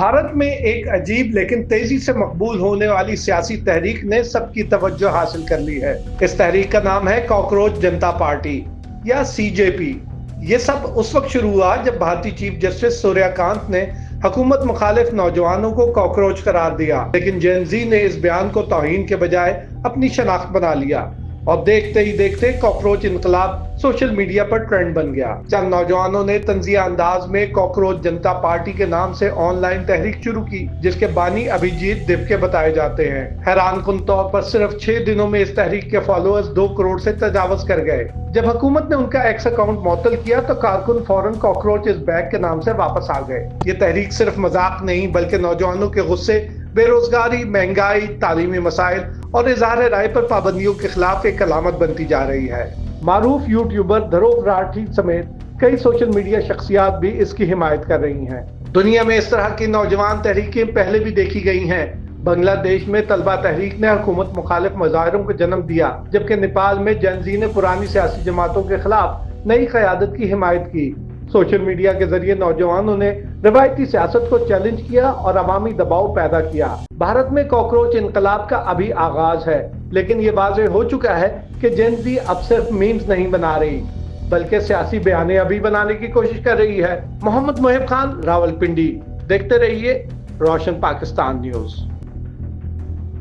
بھارت میں ایک عجیب لیکن تیزی سے مقبول ہونے والی سیاسی تحریک نے سب کی توجہ حاصل کر لی ہے۔ اس تحریک کا نام ہے کاکروچ جنتا پارٹی یا سی جے پی۔ یہ سب اس وقت شروع ہوا جب بھارتی چیف جسٹس سوریہ کانت نے حکومت مخالف نوجوانوں کو کاکروچ قرار دیا، لیکن جین زی نے اس بیان کو توہین کے بجائے اپنی شناخت بنا لیا اور دیکھتے ہی دیکھتے کاکروچ انقلاب سوشل میڈیا پر ٹرینڈ بن گیا۔ چند نوجوانوں نے طنزیہ انداز میں کاکروچ جنتا پارٹی کے نام سے آن لائن تحریک شروع کی، جس کے بانی ابھیجیت دھپکے بتائے جاتے ہیں۔ حیران کن طور پر صرف 6 دنوں میں اس تحریک کے فالوورز 2 کروڑ سے تجاوز کر گئے۔ جب حکومت نے ان کا ایکس اکاؤنٹ معطل کیا تو کارکن فوراً کاکروچ از بیک کے نام سے واپس آ گئے۔ یہ تحریک صرف مذاق نہیں بلکہ نوجوانوں کے غصے، بے روزگاری، مہنگائی، تعلیمی مسائل اور اظہار رائے پر پابندیوں کے خلاف ایک علامت بنتی جا رہی ہے۔ معروف یوٹیوبر دھروو راٹھی سمیت کئی سوشل میڈیا شخصیات بھی اس کی حمایت کر رہی ہیں۔ دنیا میں اس طرح کی نوجوان تحریکیں پہلے بھی دیکھی گئی ہیں۔ بنگلہ دیش میں طلبہ تحریک نے حکومت مخالف مظاہروں کو جنم دیا، جبکہ نیپال میں جین زی نے پرانی سیاسی جماعتوں کے خلاف نئی قیادت کی حمایت کی۔ سوشل میڈیا کے ذریعے نوجوانوں نے روایتی سیاست کو چیلنج کیا اور عوامی دباؤ پیدا کیا۔ بھارت میں کاکروچ انقلاب کا ابھی آغاز ہے، لیکن یہ واضح ہو چکا ہے کہ جین زی اب صرف میمز نہیں بنا رہی بلکہ سیاسی بیانیاں بھی بنانے کی کوشش کر رہی ہے۔ محمد محب خان، راولپنڈی۔ دیکھتے رہیے روشن پاکستان نیوز۔